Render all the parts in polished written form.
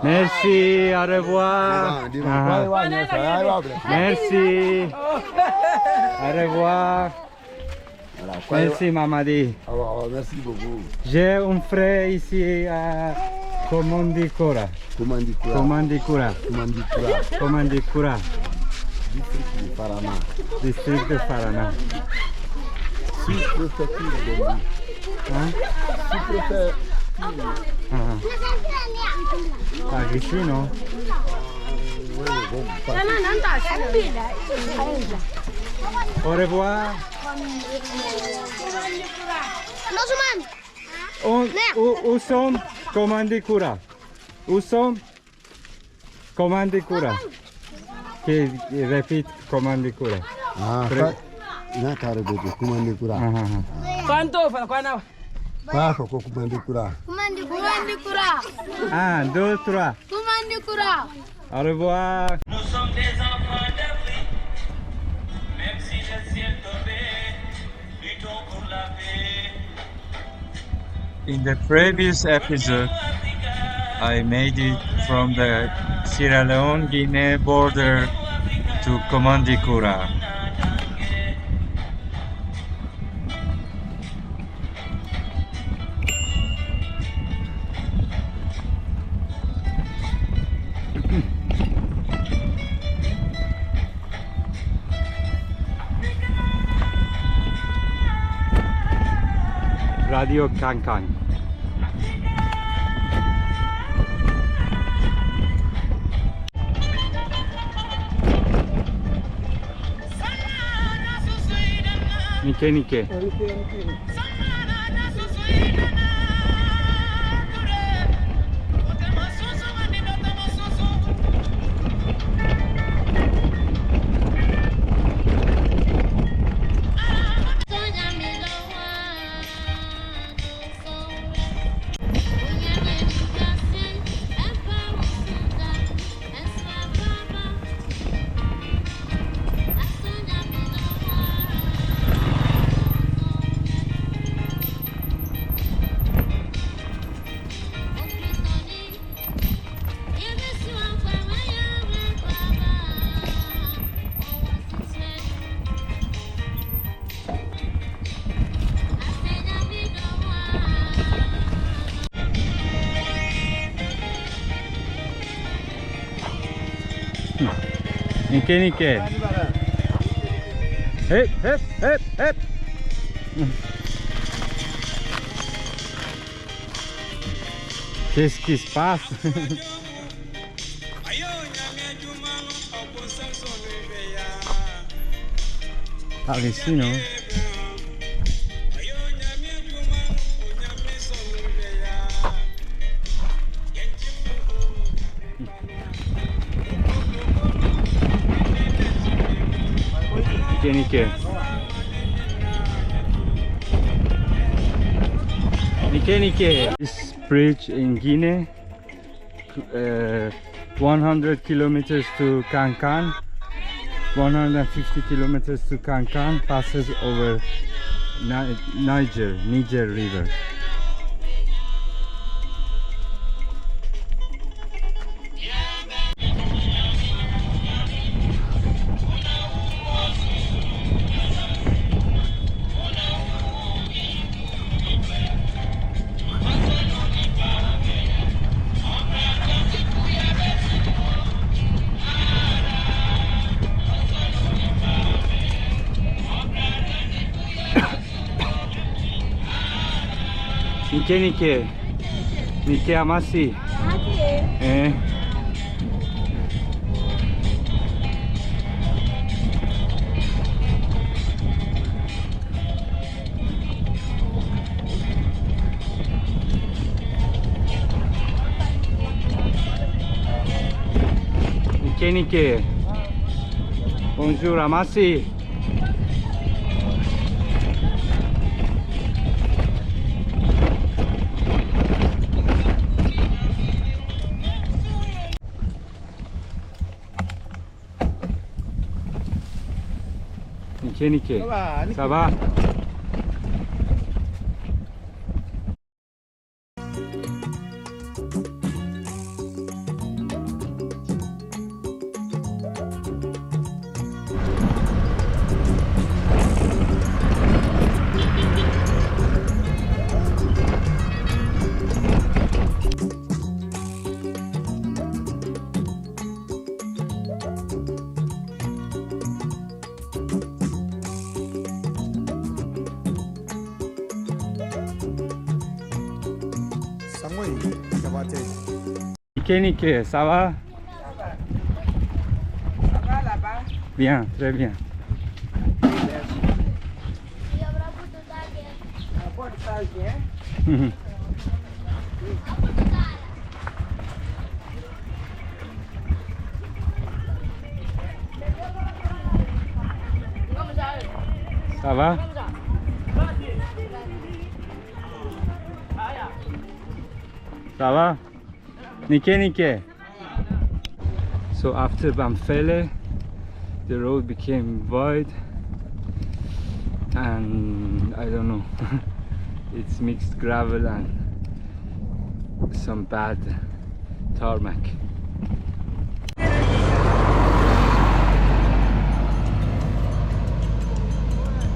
Merci, au revoir. Merci. Au revoir. Merci, Mamadi. Merci beaucoup. J'ai un frère ici à Komandikura. Commandicura. Komandikura. District de Parana. District de Farana. Sous-préfecture de Bombi. Hein? Sous-préfet. Ah, vicino? Au revoir. Où sommes Komandikura? Où sommes Komandikura? Qui répète Komandikura. Ina tare da ke Commandicura. Quanto fa quando? Ba ka ko Commandicura. Kumandikura. 1, 2, 3. Kumandikura. Au revoir. Nous sommes des enfants d'Afrique, même si le ciel tombait, luttons pour la paix. In the previous episode, I made it from the Sierra Leone Guinea border to Komandikura. Radio Kankan. Nike Nike. Nike Nike. Hep hep hep hep. Qu'est-ce qui se passe? Ah, ici, non? Nike Nike. This bridge in Guinea, 100 kilometers to Cancan, 150 kilometers to Cancan, passes over Niger River. Nike amasi. Nike. Bonjour amasi. Nike. Ça va? Nickel, ça va? Ça va là-bas? Bien, très bien. Ça vient. Ça va? Ça va? Nickel. So after Bamfele, the road became wide and I don't know, it's mixed gravel and some bad tarmac.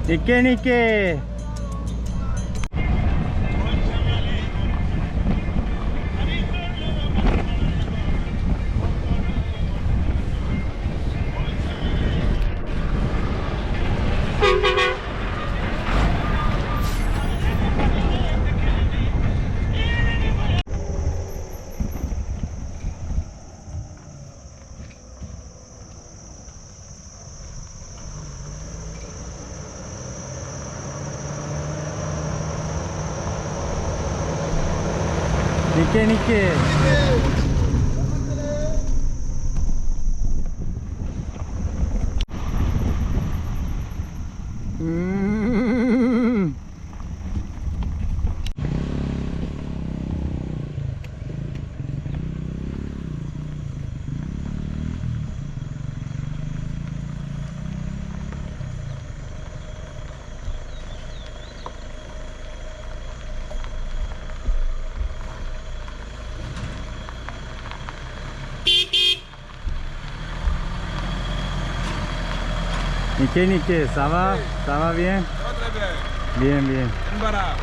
Nickel. Nickel. Nickel, ça va? Ça va bien? Ça va très bien. Bien. Mbara.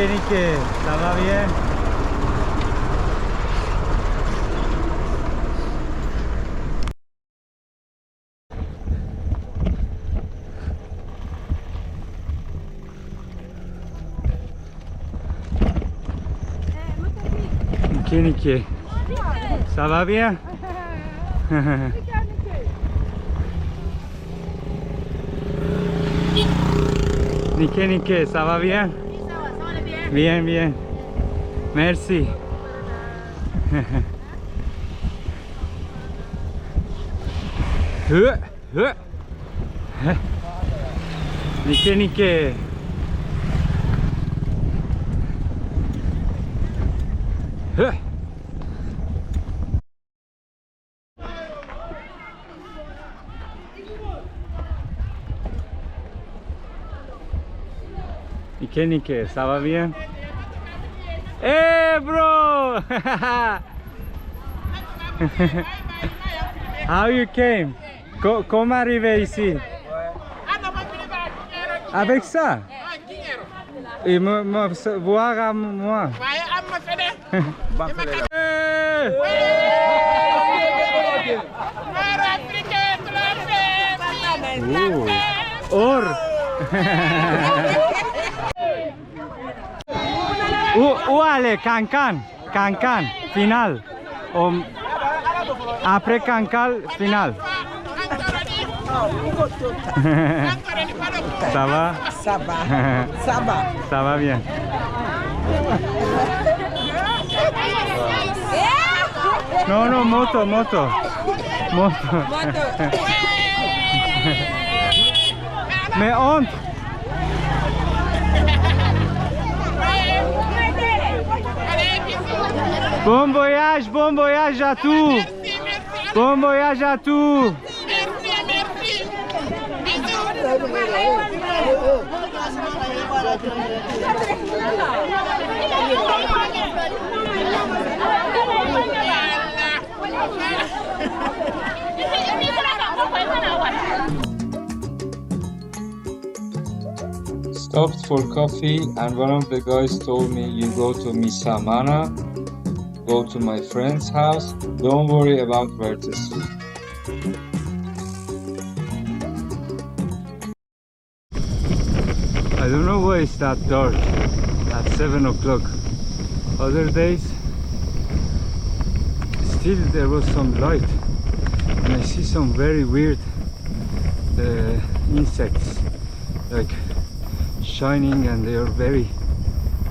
Nickel, ça va bien? Nickel, ça va bien? Nickel, ça va bien? Bien. Merci. Nickel. Nickel, ça va bien? Hey bro! How you came? Comment arriver ici? Avec ça? Et me voir à moi. Or! Où aller? Cancan, final. Après Cancan, final. Ça va? Ça va bien. Non, moto. Mais entre. Allez, Bon voyage à tous. Bon voyage à tous. Stopped for coffee and one of the guys told me, you go to Misamana, go to my friend's house, don't worry about where to sleep. I don't know why it's that dark at 7 o'clock. Other days still there was some light and I see some very weird insects like shining, and they are very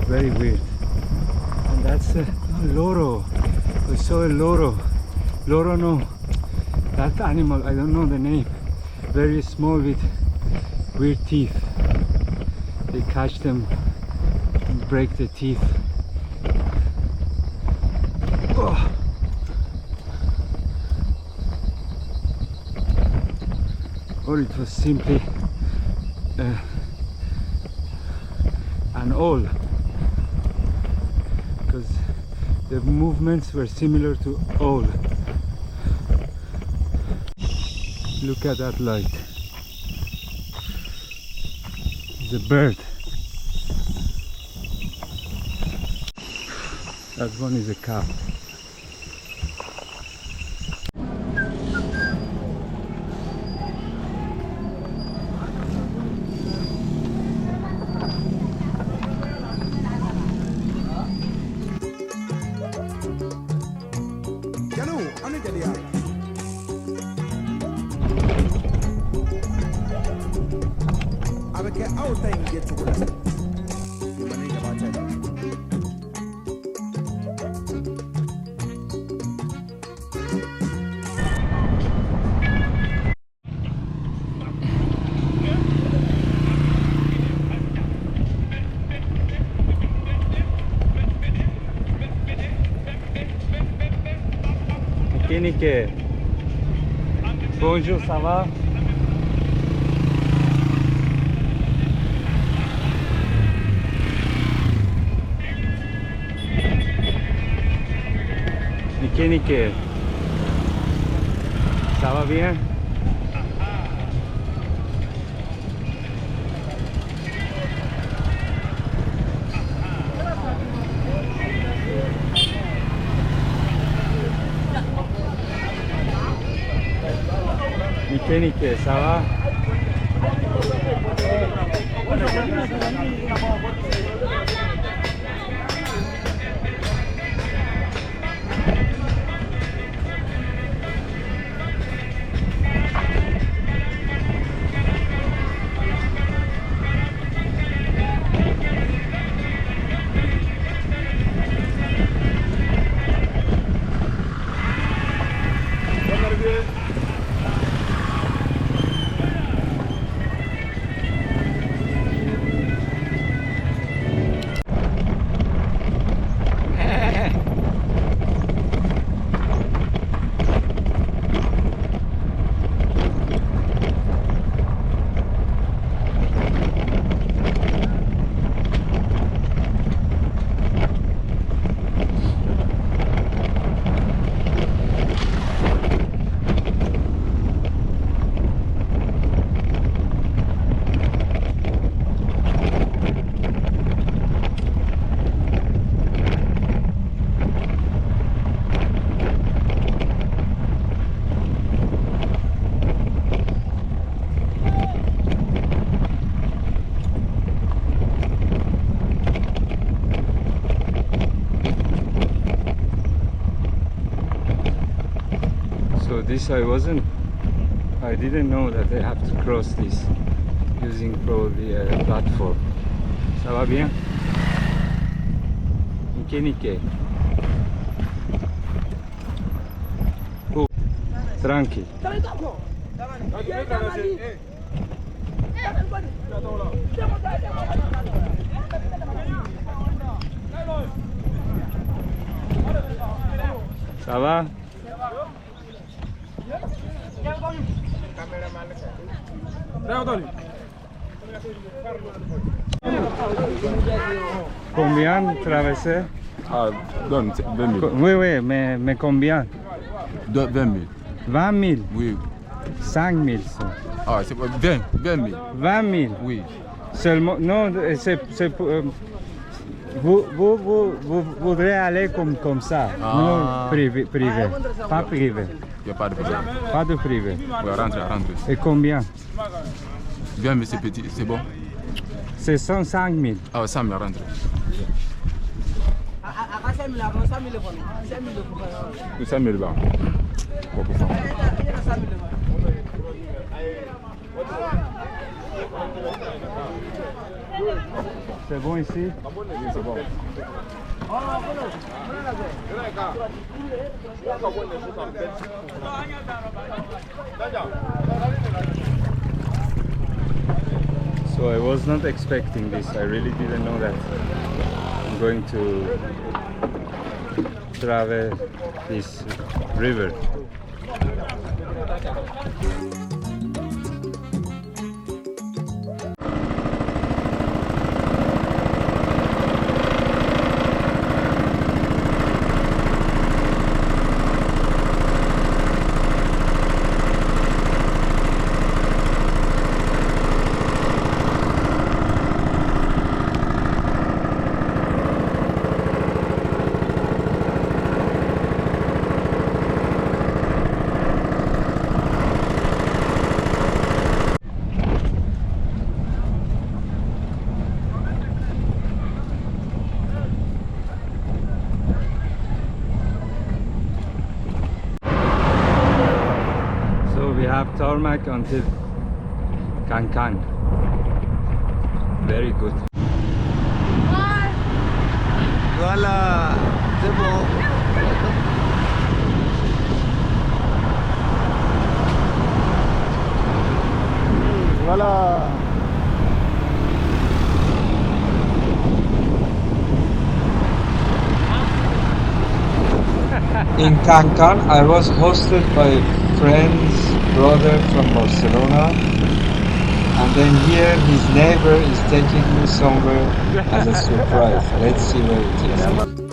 weird. And that's a loro. I saw a loro. Loro, no, that animal, I don't know the name, very small with weird teeth. They catch them and break the teeth. Oh. Or it was simply an owl, because the movements were similar to owl. Look at that light. It's a bird. That one is a cow. Guinée. Bonjour, ça va? Guinée. Ça va bien? Guinée, ça va? So this I didn't know that I have to cross this using probably a platform. Ça va bien? Guinée. Oh, tranquille. Ça va? Combien traversé? Ah, donne 20 000. Oui, oui, mais combien? 20 000. 20 000? Oui. 5 000. Ah, c'est 20 000. 20 000? Oui. Seulement, non, c'est pour, vous voudrez aller comme ça, non privé, pas privé. Il n'y a pas de problème. Pas de privé. Oui, rentre. Et combien? 20 000, c'est petit, c'est bon. C'est 105 000. Ah, 100 000, rentre. 100 000 bas. Quoi pour faire? C'est bon ici? Oui, c'est bon. So I was not expecting this. I really didn't know that I'm going to travel this river. We have tarmac until Cancan. Very good. Voilà, c'est bon. Voilà. In Cancan, I was hosted by friends, brother from Barcelona, and then here his neighbor is taking me somewhere as a surprise. Let's see where it is.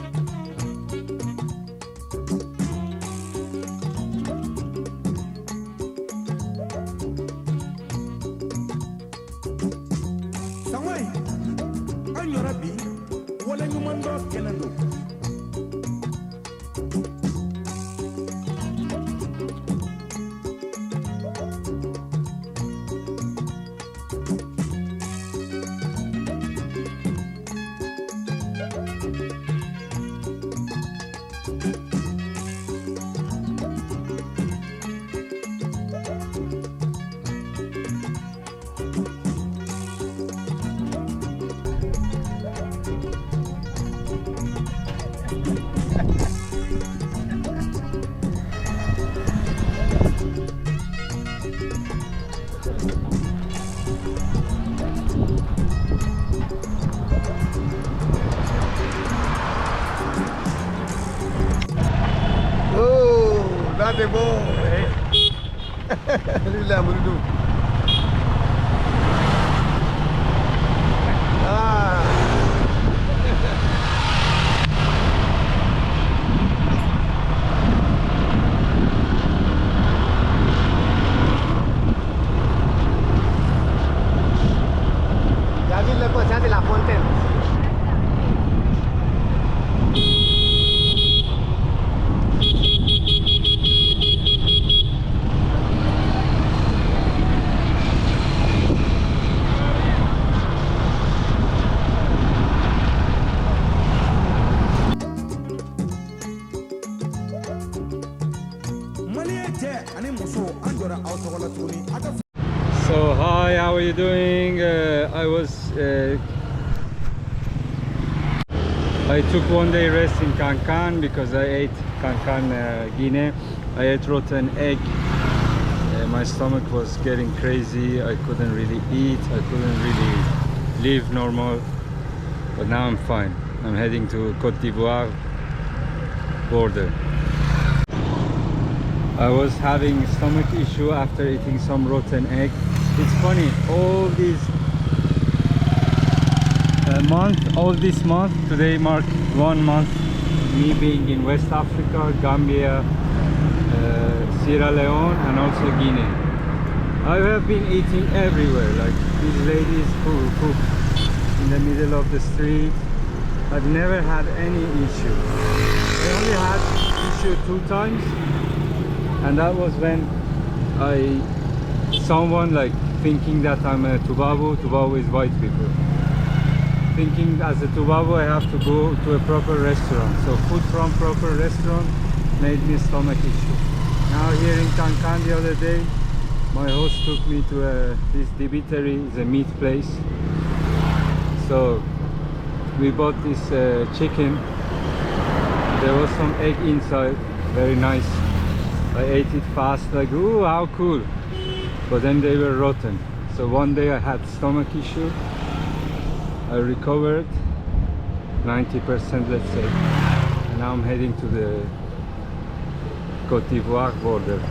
Ça c'est bon. Lui là, Mouloudou. Ah. La ville de Côte, c'est la fontaine. So hi, how are you doing? I took one day rest in Cancan because I ate Cancan, Guinea. I ate rotten egg. My stomach was getting crazy. I couldn't really eat. I couldn't really live normal. But now I'm fine. I'm heading to Côte d'Ivoire border. I was having stomach issue after eating some rotten egg. It's funny, all this month, today marked 1 month, me being in West Africa, Gambia, Sierra Leone and also Guinea. I have been eating everywhere, like these ladies who cook in the middle of the street. I've never had any issue. I only had issue 2 times, and that was when someone like thinking that I'm a Tubabu. Tubabu is white people. Thinking as a Tubabu I have to go to a proper restaurant. So food from proper restaurant made me stomach issue. Now here in Cancan the other day, my host took me to this dibiteri, is a meat place. So we bought this chicken. There was some egg inside, very nice. I ate it fast, like, ooh, how cool. But then they were rotten. So one day I had stomach issue. I recovered 90%, let's say. And now I'm heading to the Côte d'Ivoire border.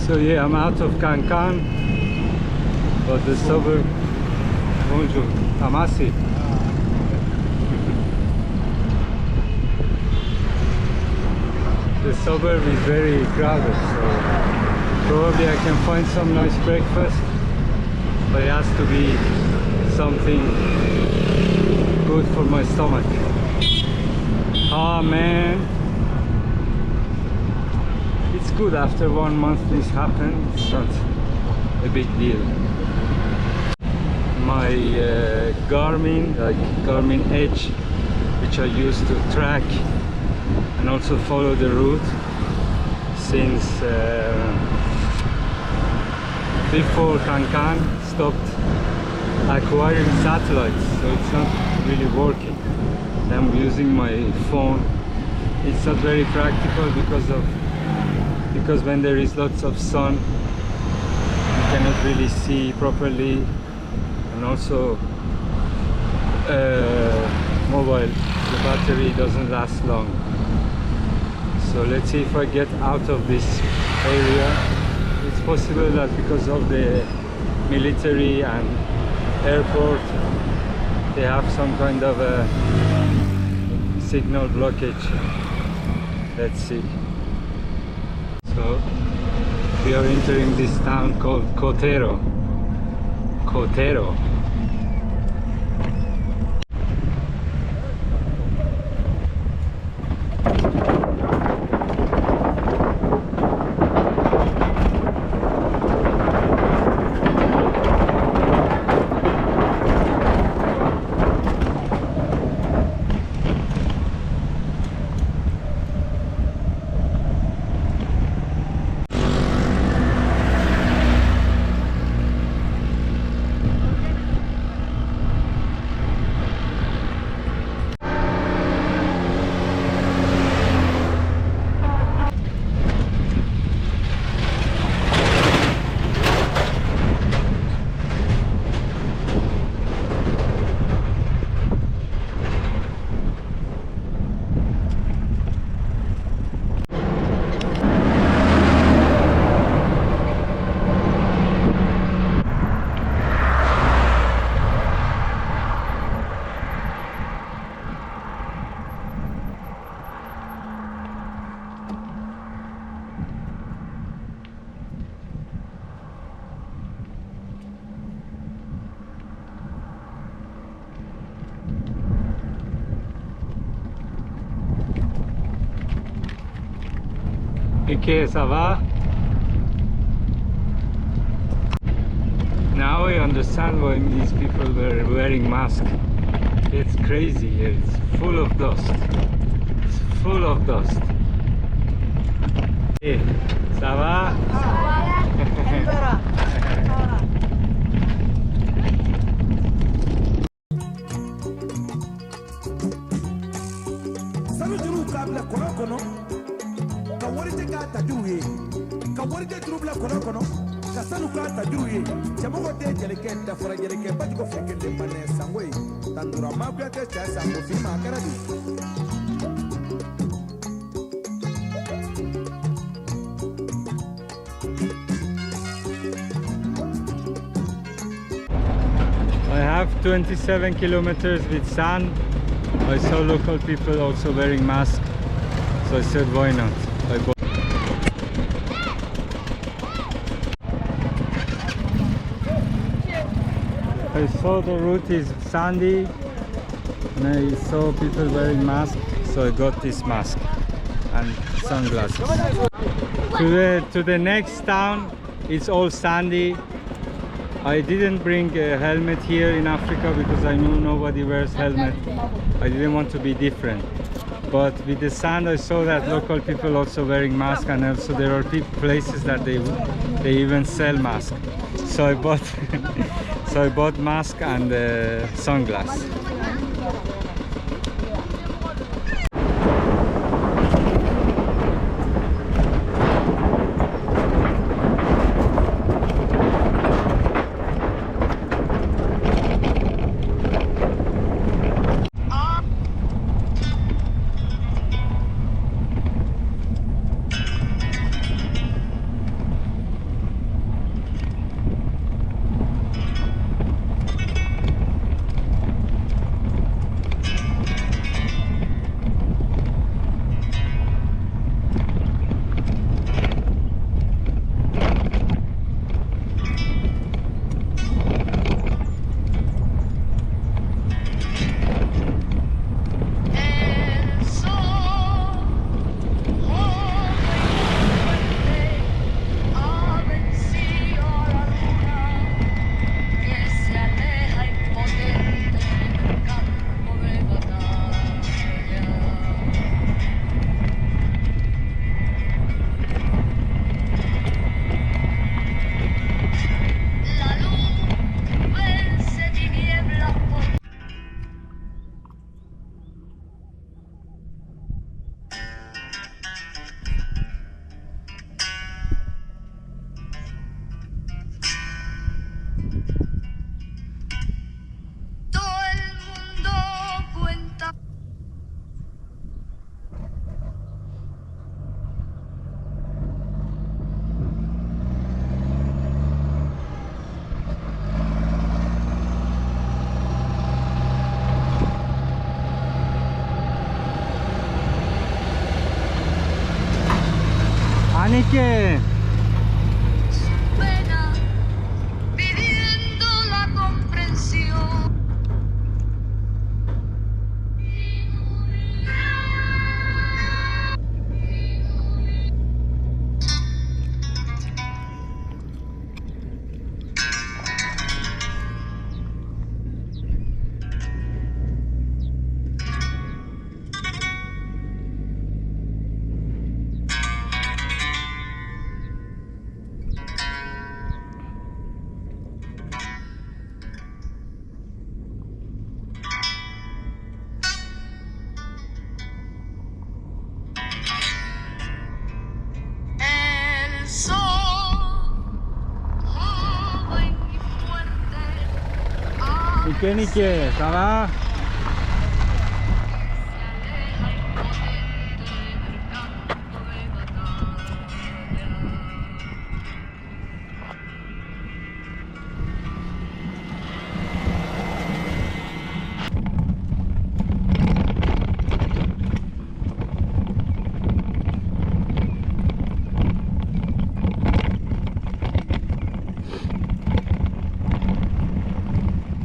So yeah, I'm out of Cancan, but the suburb, bonjour, Amasi. The suburb is very crowded, so probably I can find some nice breakfast, but it has to be something good for my stomach. Ah man. It's good after 1 month this happened, it's not a big deal. My Garmin Edge, which I use to track and also follow the route since before Cancan stopped acquiring satellites, so it's not really working. I'm using my phone. It's not very practical because when there is lots of sun you cannot really see properly, and also mobile, the battery doesn't last long. So let's see if I get out of this area. It's possible that because of the military and airport they have some kind of a signal blockage. Let's see. So we are entering this town called Côte. Ok, ça va? Now I understand why these people were wearing masks. It's crazy here, it's full of dust. It's full of dust. Hey, ça va? Sanu juru k'a bila kɔnɔ kɔnɔ ka warijɛ k'a ta juru ye ka warijɛ juru bila kɔnɔ kɔnɔ ka sanu k'a ta juru ye cɛmɔgɔ tɛ jelikɛ dafara jelikɛ bajugu fɛ kelen manɛ sango ye tandura makuya tɛ cɛ sango fi ma a kɛra de. I have 27 kilometers with sand. I saw local people also wearing masks, so I said why not. I saw the route is sandy and I saw people wearing masks, so I got this mask and sunglasses. To the next town, it's all sandy. I didn't bring a helmet here in Africa because I knew nobody wears helmet. I didn't want to be different. But with the sand, I saw that local people also wearing masks, and also there are places that they even sell masks. So I bought so I bought mask and sunglasses. Anike! Pidiendo la comprensión. Nike, ça va?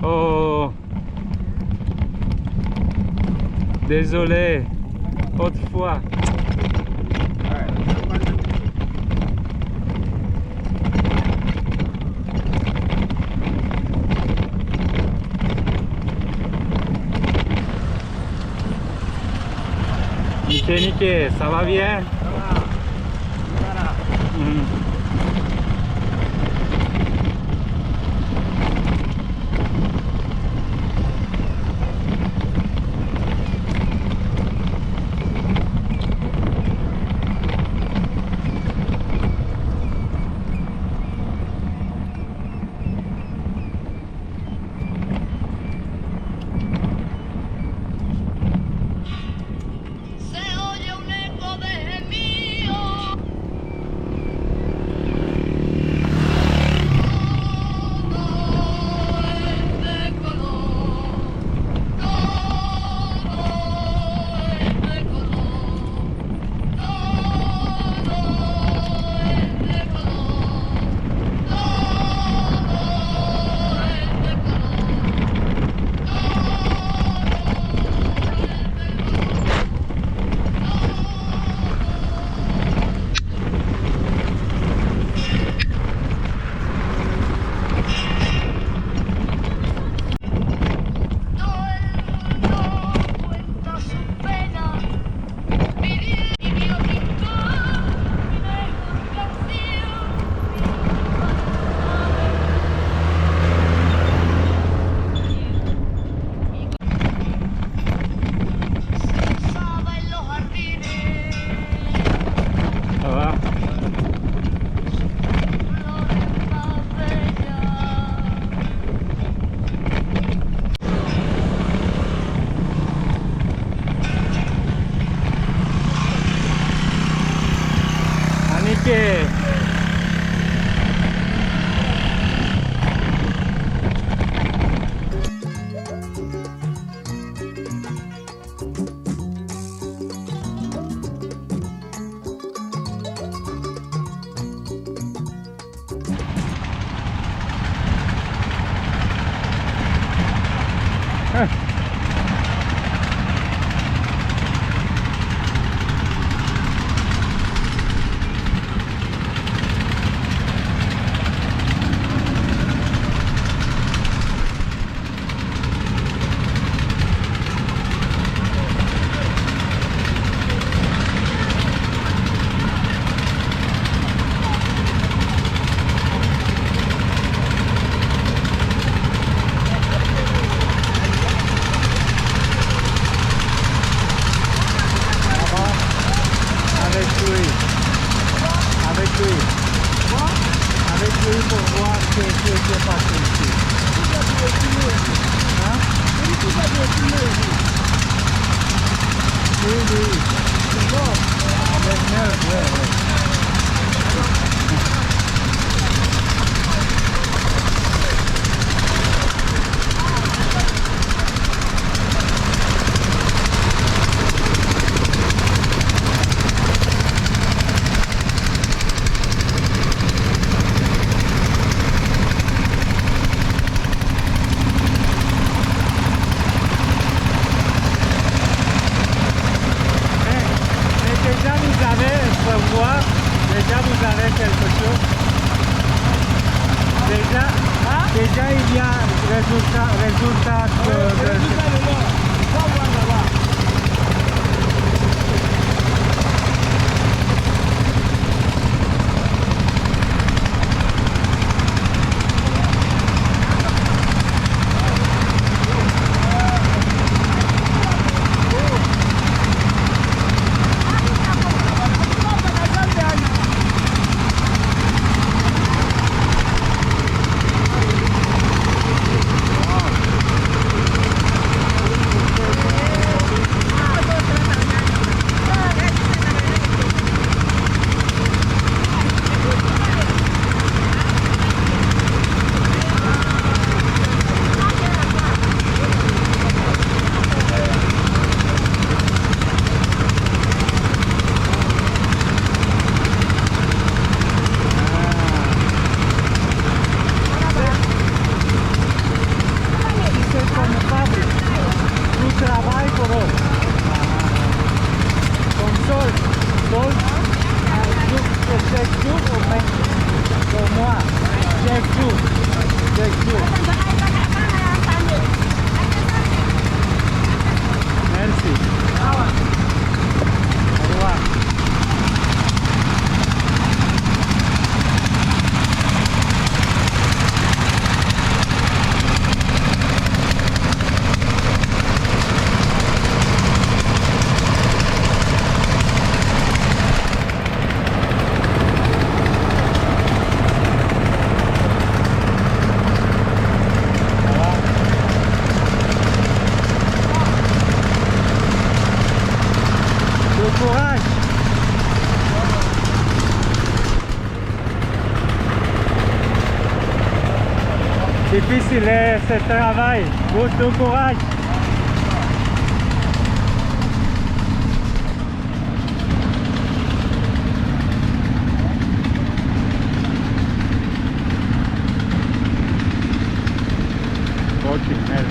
Oh, désolé, autrefois. Niké, ça va bien? Se oye un eco de gemido. Todo es de color. Todo es de color. Todo es de color. Todo es de Todo el mundo cuenta su pena, vivió pintó mi negro se usaba en los jardines, Ça va? flores más bellas. Niké. Avec lui pour voir ce qui est passé ici. Hein? Oui, oui. C'est bon. Les nerfs, ouais. Déjà vous avez, pour voir, déjà vous avez quelque chose. Déjà il y a résultat de Merci. Difficile ce travail. Beaucoup courage. Fucking hell.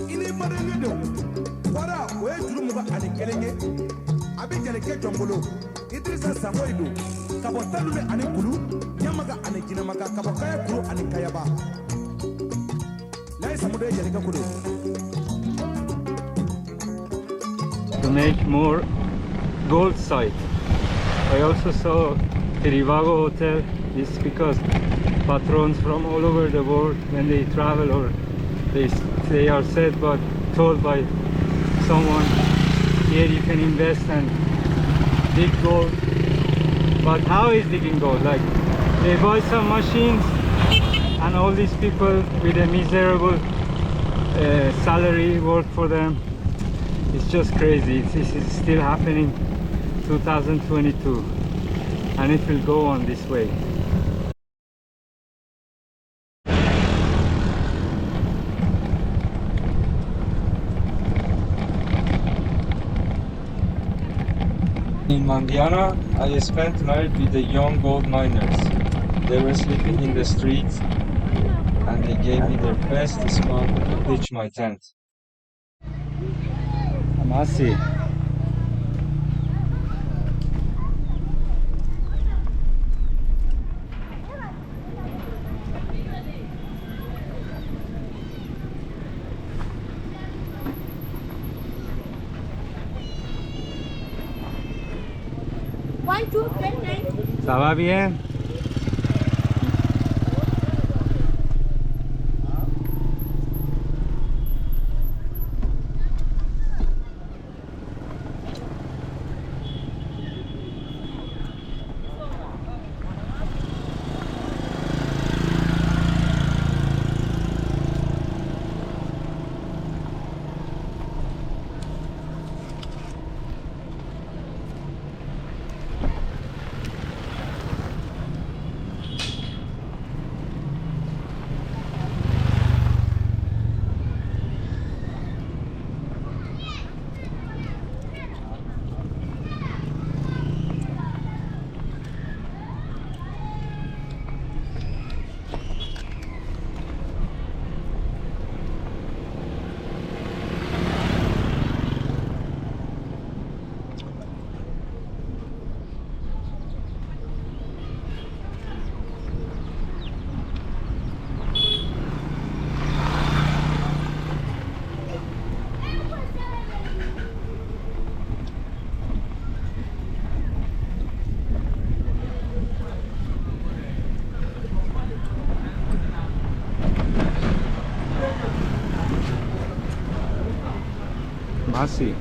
Ini madenge do. Wara o ye juru muga ani kelen ye. A bɛ jelikɛ jɔnbolo. Idrissa Samoyidu. Ka bɔ Talumɛ ani Kulu. Ɲamaga ani Jinɛmaga. Ka bɔ Kaya Kuru ani Kayaba. Layi Samudu ye jelikɛ ko do. To make more gold sites. I also saw Trivago Hotel. It's because patrons from all over the world, when they travel or they are said but told by someone, here you can invest and dig gold. But how is digging gold? Like, they buy some machines and all these people with a miserable salary work for them. It's just crazy. This is still happening 2022, and it will go on this way. In Mandiana, I spent the night with the young gold miners. They were sleeping in the streets and they gave me their best spot to pitch my tent. Amasi. Ça va bien? Masi.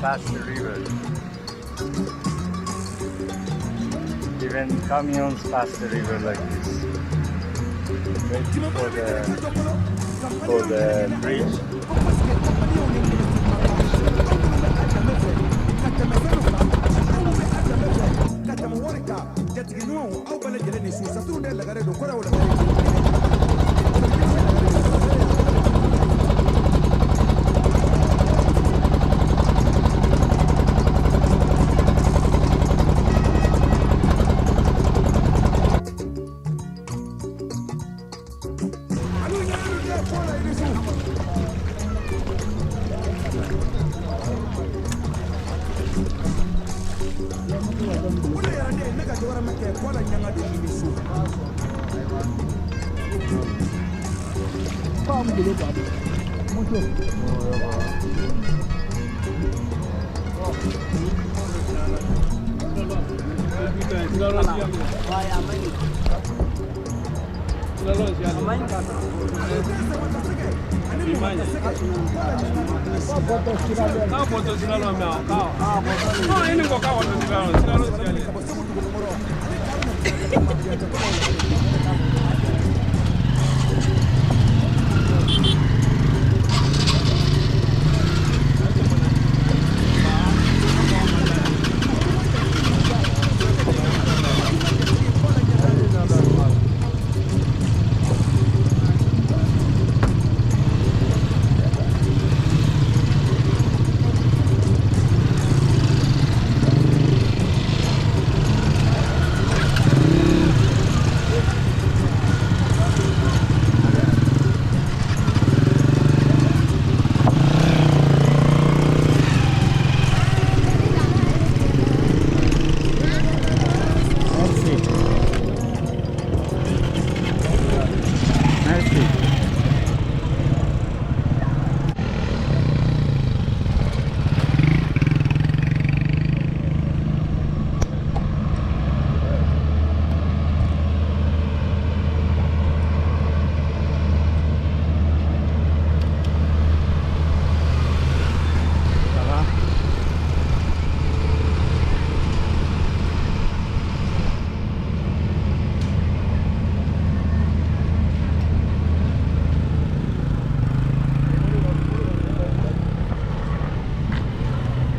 pass the river. Even camions pass the river like this. Waiting for the bridge.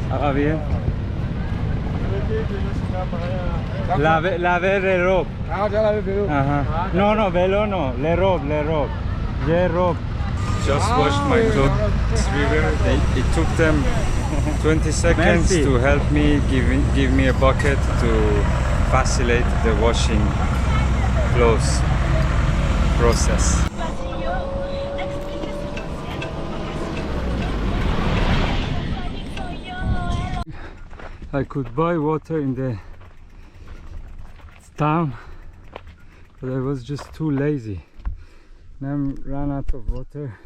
Ça va bien. Laver les robes. Ah, tu as lavé le vélo. No, no, vélo no. Les robes. J'ai robe. Just washed my clothes this river. It took them 20 seconds Merci. to help me, give me a bucket to facilitate the washing clothes process. I could buy water in the town, but I was just too lazy. Now I ran out of water.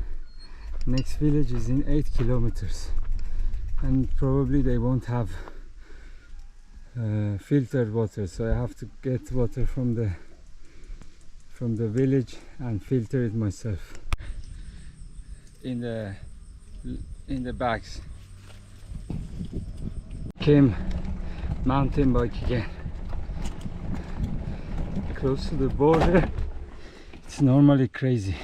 Next village is in 8 kilometers, and probably they won't have filtered water, so I have to get water from the village and filter it myself in the bags. Came mountain bike again, close to the border. It's normally crazy.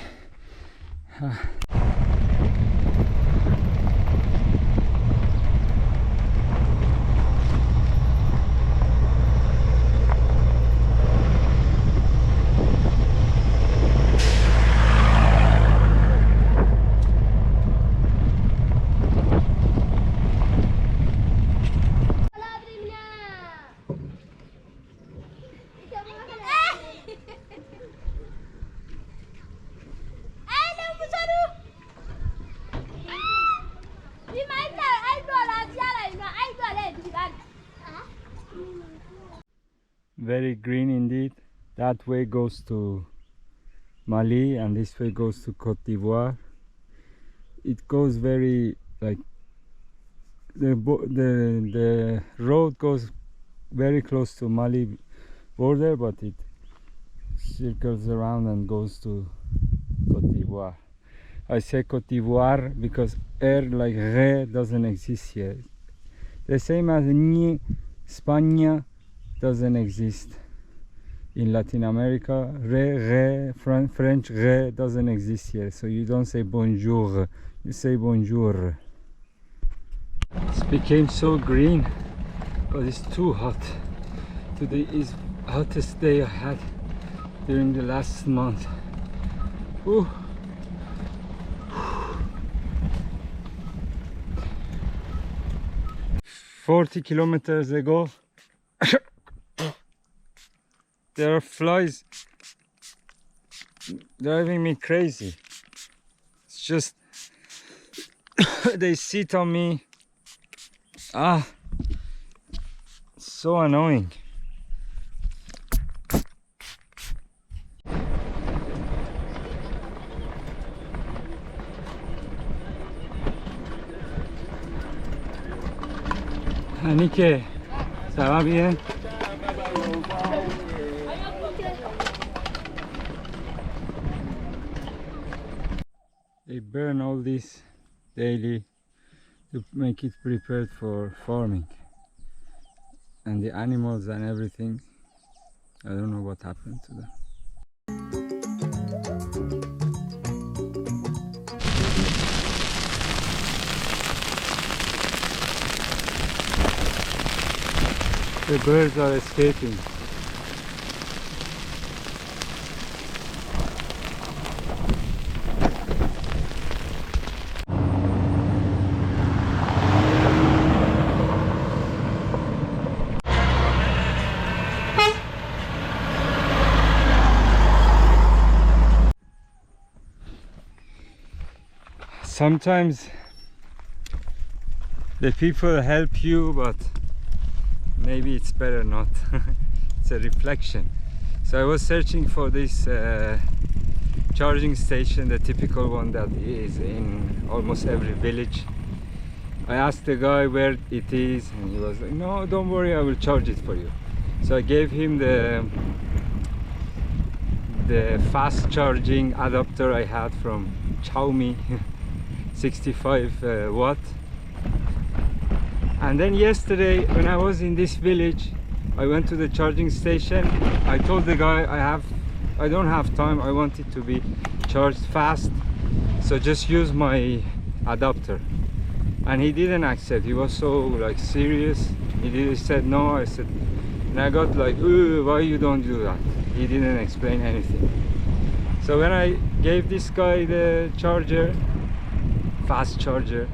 Very green indeed. That way goes to Mali and this way goes to Côte d'Ivoire. It goes very like the road goes very close to Mali border, but it circles around and goes to Côte d'Ivoire. I say Côte d'Ivoire because R like re doesn't exist here. The same as ni, España doesn't exist in Latin America. Re, French re doesn't exist here. So you don't say bonjour, you say bonjour. It became so green, but it's too hot. Today is hottest day I had during the last month. Ooh. 40 kilometers ago there are flies driving me crazy. It's just they sit on me. So annoying. Anike, ça va bien? They burn all this daily to make it prepared for farming. And the animals and everything, I don't know what happened to them. The birds are escaping. Sometimes the people help you, but maybe it's better not. It's a reflection. So I was searching for this charging station, the typical one that is in almost every village. I asked the guy where it is and he was like, no, don't worry, I will charge it for you. So I gave him the fast charging adapter I had from Xiaomi, 65 watt. And then yesterday when I was in this village, I went to the charging station. I told the guy I don't have time, I want it to be charged fast, so just use my adapter. And he didn't accept. He was so like serious. He said no. I said, and I got like, why you don't do that? He didn't explain anything. So when I gave this guy the charger, fast charger,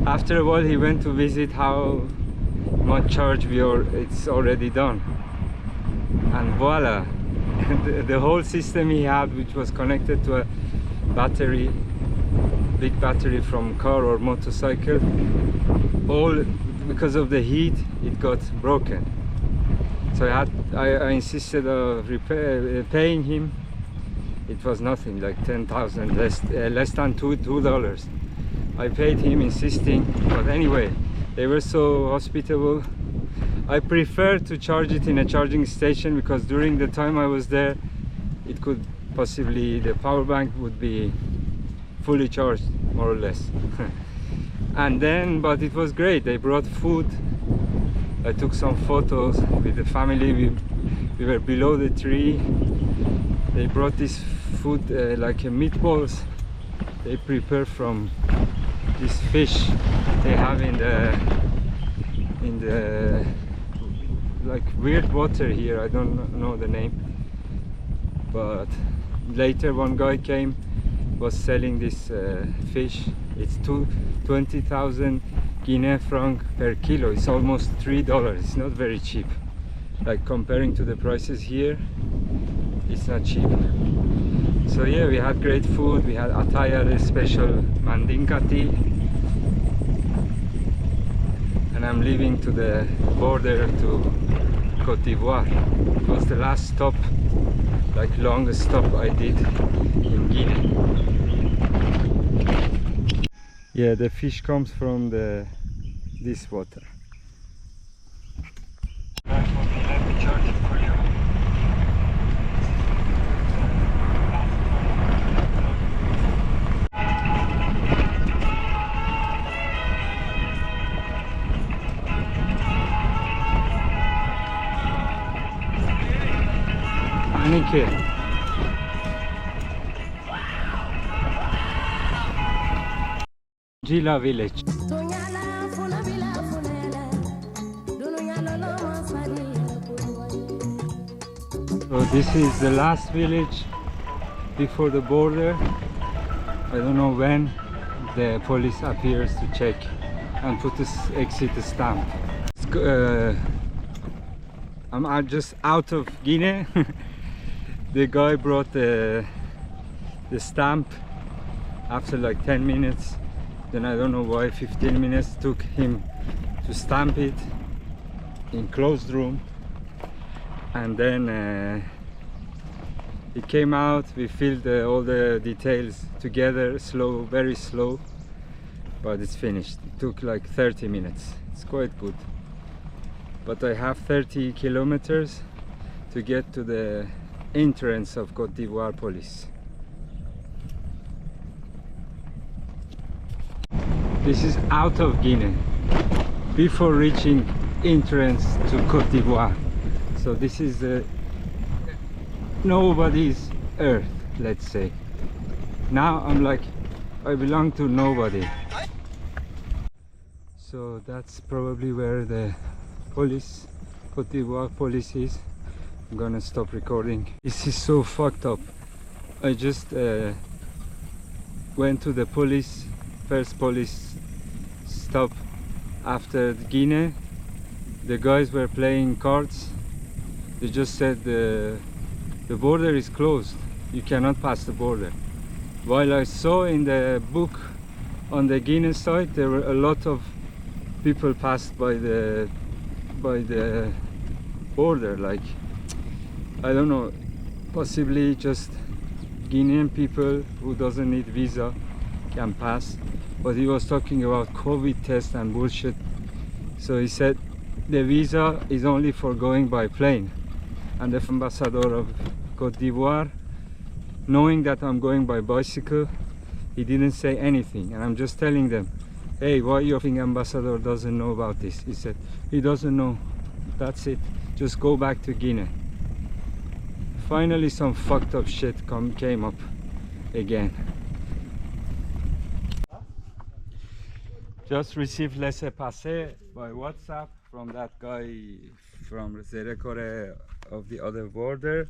after a while he went to visit how much charge it's already done, and voila, the whole system he had, which was connected to a battery, big battery from car or motorcycle, all because of the heat it got broken. So I insisted of paying him. It was nothing, like 10,000, less than $2. I paid him, insisting, but anyway, they were so hospitable. I prefer to charge it in a charging station because during the time I was there, it could possibly, the power bank would be fully charged, more or less. And then, but it was great. They brought food. I took some photos with the family. We were below the tree. They brought this food, like meatballs. They prepare from this fish they have in the like weird water here. I don't know the name, but later one guy came, was selling this fish. It's 20,000 Guinea franc per kilo. It's almost $3. It's not very cheap, like comparing to the prices here. It's not cheap. So yeah, we had great food. We had ataya, the special mandinka tea, and I'm leaving to the border to Côte d'Ivoire. It was the last stop, like longest stop I did in Guinea. Yeah, the fish comes from this water. Let me charge it for you. Minke. Jila village. So this is the last village before the border. I don't know when the police appears to check and put this exit stamp. I'm just out of Guinea. The guy brought the stamp after like 10 minutes. Then I don't know why 15 minutes took him to stamp it in closed room. And then it came out. We filled all the details together, slow, very slow, but it's finished. It took like 30 minutes. It's quite good. But I have 30 kilometers to get to the entrance of Côte d'Ivoire police. This is out of Guinea before reaching entrance to Côte d'Ivoire. So this is nobody's earth, let's say. Now I'm like, I belong to nobody. So that's probably where the police, Côte d'Ivoire police is. I'm gonna stop recording. This is so fucked up. I just went to the first police stop after Guinea. The guys were playing cards. They just said the border is closed. You cannot pass the border. While I saw in the book on the Guinea side, there were a lot of people passed by the border. Like, I don't know, possibly just Guinean people who doesn't need visa can pass. But he was talking about COVID test and bullshit. So he said the visa is only for going by plane. And the ambassador of Côte d'Ivoire, knowing that I'm going by bicycle, he didn't say anything. And I'm just telling them, hey, why your ambassador doesn't know about this? He said, he doesn't know. That's it. Just go back to Guinea. Finally, some fucked up shit came up again. Just received laissez-passer by WhatsApp from that guy from Sierra Leone of the other border.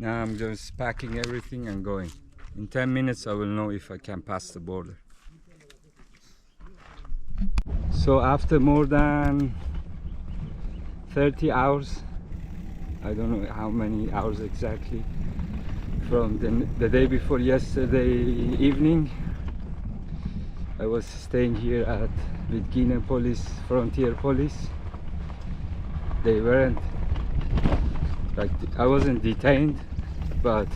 Now I'm just packing everything and going. In 10 minutes I will know if I can pass the border. So after more than 30 hours, I don't know how many hours exactly, from the day before yesterday evening, I was staying here with Guinea police, frontier police. They weren't, like, I wasn't detained, but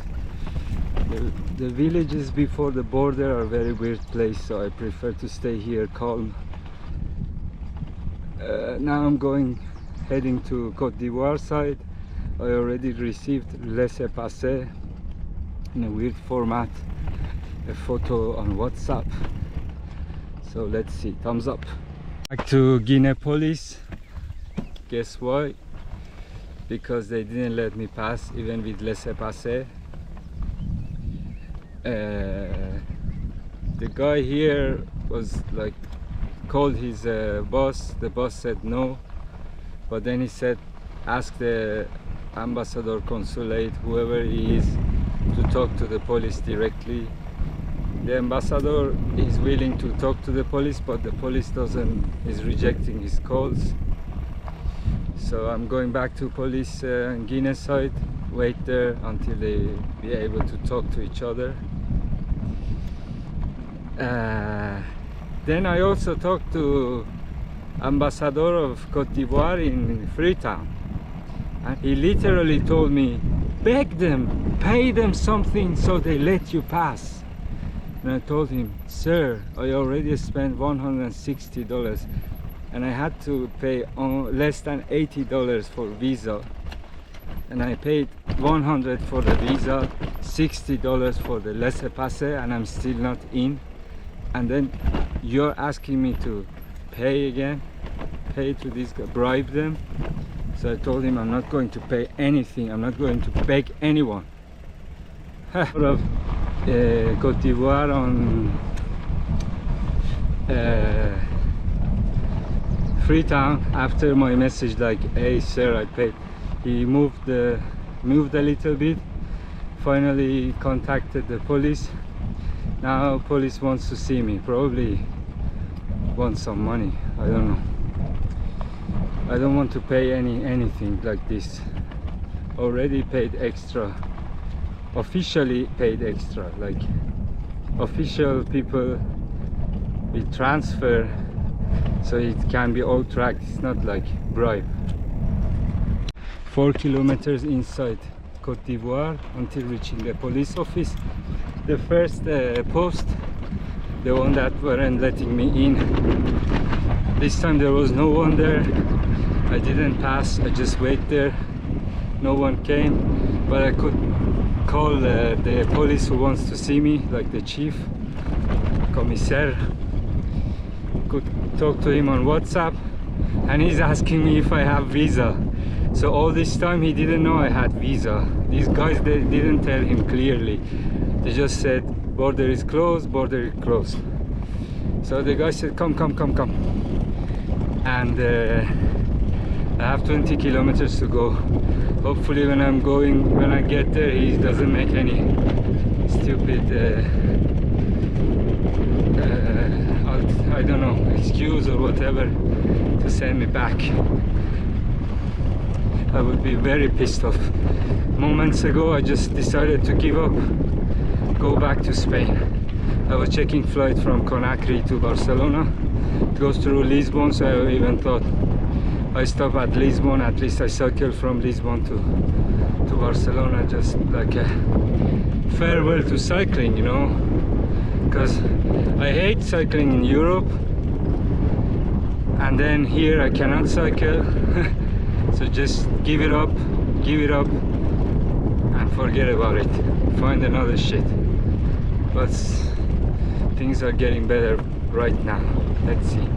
the villages before the border are a very weird place, so I prefer to stay here calm. Now I'm heading to Côte d'Ivoire side. I already received laissez-passer in a weird format, a photo on WhatsApp. So let's see, thumbs up. Back to Guinea police. Guess why? Because they didn't let me pass even with laissez-passer. The guy here was like, called his boss. The boss said no, but then he said, ask the ambassador, consulate, whoever he is, to talk to the police directly. The ambassador is willing to talk to the police, but the police is rejecting his calls. So I'm going back to police Guinea side, wait there until they be able to talk to each other. Then I also talked to ambassador of Côte d'Ivoire in Freetown, and he literally told me, beg them, pay them something so they let you pass. And I told him, sir, I already spent $160 and I had to pay less than $80 for visa, and I paid $100 for the visa, $60 for the laissez-passer, and I'm still not in. And then you're asking me to pay again, pay to this guy, bribe them. So I told him I'm not going to pay anything, I'm not going to beg anyone. Out of Côte d'Ivoire on Freetown, after my message like, hey sir, I paid, he moved a little bit. Finally contacted the police. Now police wants to see me, probably want some money, I don't know. I don't want to pay anything like this. Already paid extra, officially paid extra, like official people will transfer so it can be all tracked. It's not like bribe. 4 kilometers inside Côte d'Ivoire until reaching the police office. The first post, the one that weren't letting me in, this time there was no one there. I didn't pass, I just wait there. No one came, but I could call the police who wants to see me, like the chief, commissaire. Could talk to him on WhatsApp, and he's asking me if I have visa. So all this time he didn't know I had visa. These guys, they didn't tell him clearly. They just said border is closed, border is closed. So the guy said come. And I have 20 kilometers to go. Hopefully when I get there, he doesn't make any stupid I don't know, excuse or whatever to send me back. I would be very pissed off. Moments ago I just decided to give up, go back to Spain. I was checking flight from Conakry to Barcelona. It goes through Lisbon, so I even thought I stop at Lisbon, at least I cycle from Lisbon to Barcelona, just like a farewell to cycling, you know, because I hate cycling in Europe, and then here I cannot cycle. So just give it up and forget about it, find another shit. But things are getting better right now. Let's see.